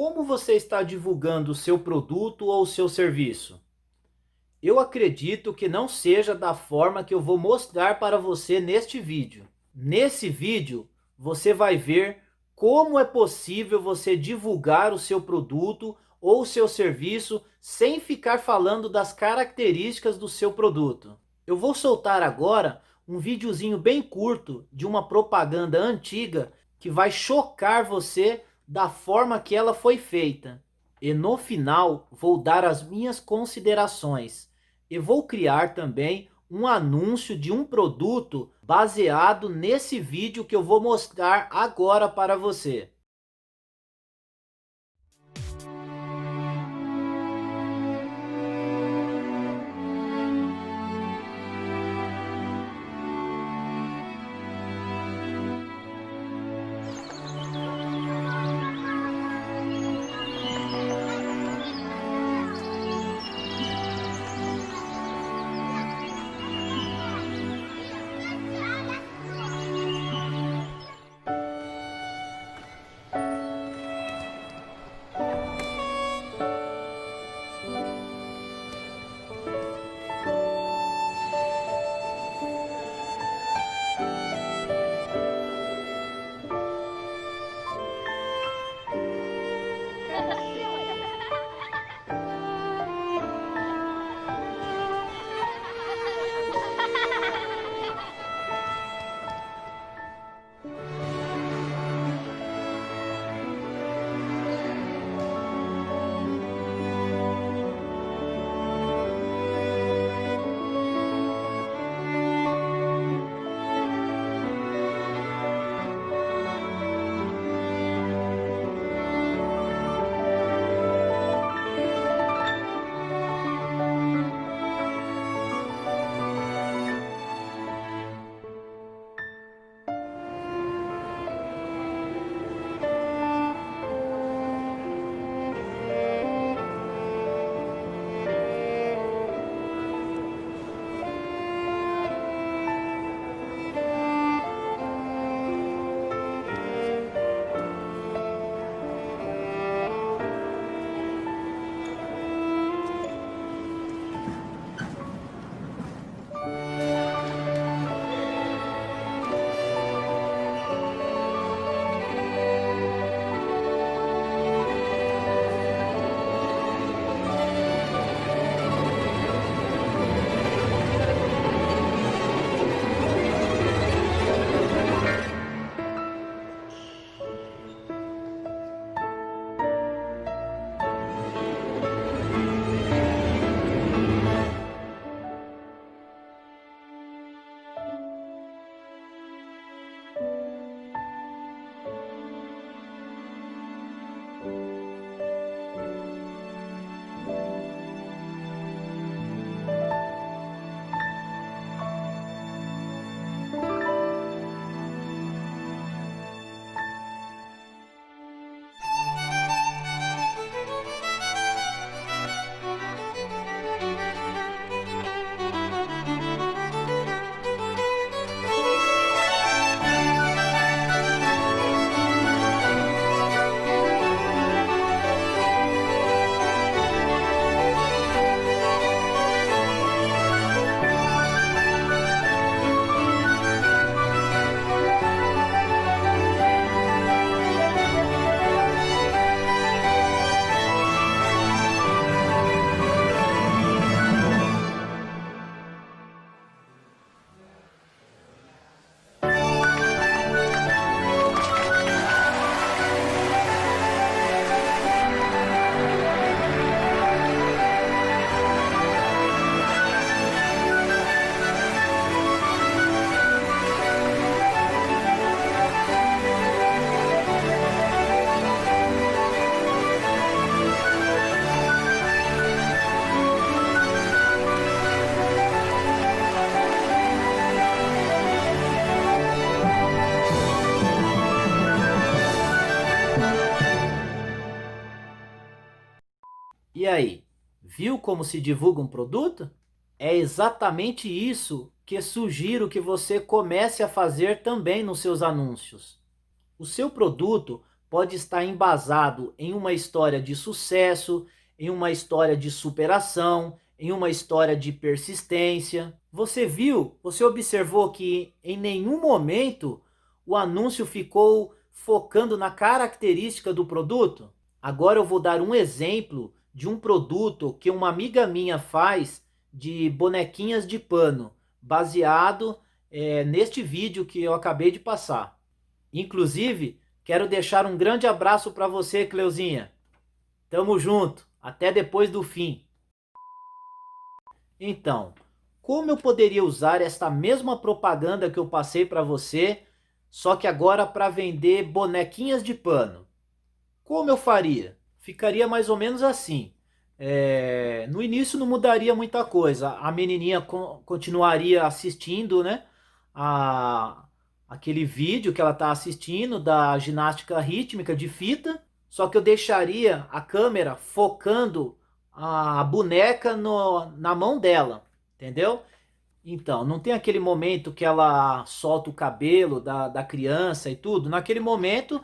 Como você está divulgando o seu produto ou o seu serviço? Eu acredito que não seja da forma que eu vou mostrar para você neste vídeo. Nesse vídeo, você vai ver como é possível você divulgar o seu produto ou o seu serviço sem ficar falando das características do seu produto. Eu vou soltar agora um videozinho bem curto de uma propaganda antiga que vai chocar você da forma que ela foi feita. E no final vou dar as minhas considerações. E vou criar também um anúncio de um produto baseado nesse vídeo que eu vou mostrar agora para você. E aí, viu como se divulga um produto? É exatamente isso que sugiro que você comece a fazer também nos seus anúncios. O seu produto pode estar embasado em uma história de sucesso, em uma história de superação, em uma história de persistência. Você viu, você observou que em nenhum momento o anúncio ficou focando na característica do produto? Agora eu vou dar um exemplo de um produto que uma amiga minha faz de bonequinhas de pano, baseado neste vídeo que eu acabei de passar. Inclusive, quero deixar um grande abraço para você, Cleuzinha. Tamo junto, até depois do fim. Então, como eu poderia usar esta mesma propaganda que eu passei para você, só que agora para vender bonequinhas de pano? Como eu faria? Ficaria mais ou menos assim. No início não mudaria muita coisa. A menininha continuaria assistindo, né? A, aquele vídeo que ela está assistindo da ginástica rítmica de fita. Só que eu deixaria a câmera focando a boneca na mão dela. Entendeu? Então, não tem aquele momento que ela solta o cabelo da criança e tudo. Naquele momento,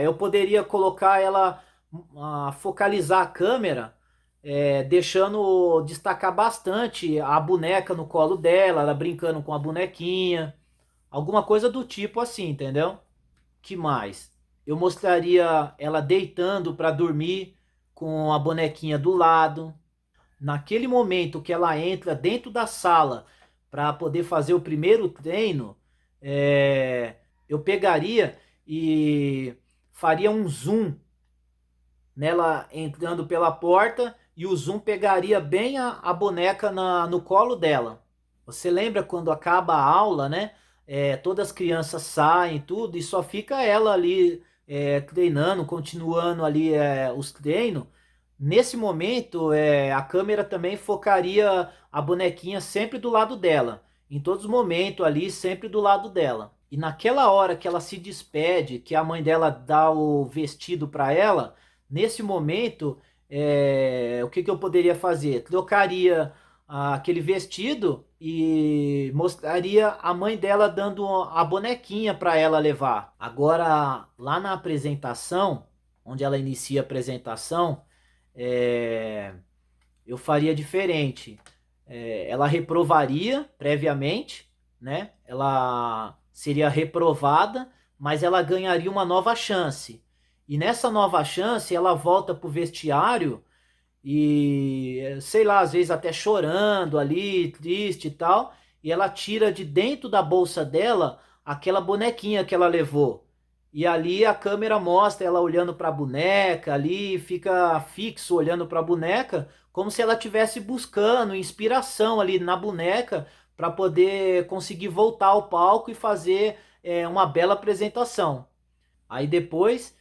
eu poderia colocar ela, focalizar a câmera, deixando destacar bastante a boneca no colo dela, ela brincando com a bonequinha, alguma coisa do tipo assim, entendeu? Que mais? Eu mostraria ela deitando para dormir com a bonequinha do lado. Naquele momento que ela entra dentro da sala para poder fazer o primeiro treino, eu pegaria e faria um zoom nela entrando pela porta e o zoom pegaria bem a boneca no colo dela. Você lembra quando acaba a aula, né? Todas as crianças saem tudo e só fica ela ali treinando, continuando ali os treinos. Nesse momento, a câmera também focaria a bonequinha sempre do lado dela. Em todos os momentos ali, sempre do lado dela. E naquela hora que ela se despede, que a mãe dela dá o vestido para ela, nesse momento, o que eu poderia fazer? Trocaria aquele vestido e mostraria a mãe dela dando a bonequinha para ela levar. Agora, lá na apresentação, onde ela inicia a apresentação, é, eu faria diferente. Ela reprovaria previamente, né? Ela seria reprovada, mas ela ganharia uma nova chance. E nessa nova chance, ela volta pro vestiário e, sei lá, às vezes até chorando ali, triste e tal, e ela tira de dentro da bolsa dela aquela bonequinha que ela levou. E ali a câmera mostra ela olhando para a boneca, ali fica fixo olhando para a boneca, como se ela estivesse buscando inspiração ali na boneca para poder conseguir voltar ao palco e fazer uma bela apresentação. Aí depois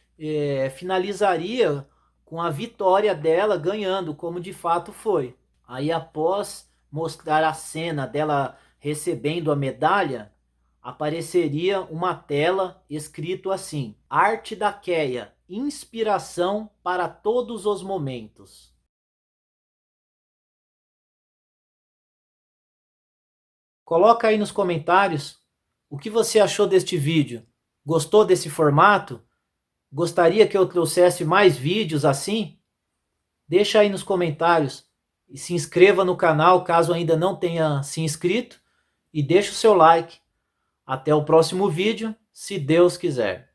finalizaria com a vitória dela ganhando, como de fato foi. Aí após mostrar a cena dela recebendo a medalha, apareceria uma tela escrito assim: Arte da Queia, inspiração para todos os momentos. Coloca aí nos comentários o que você achou deste vídeo. Gostou desse formato? Gostaria que eu trouxesse mais vídeos assim? Deixa aí nos comentários e se inscreva no canal caso ainda não tenha se inscrito e deixa o seu like. Até o próximo vídeo, se Deus quiser.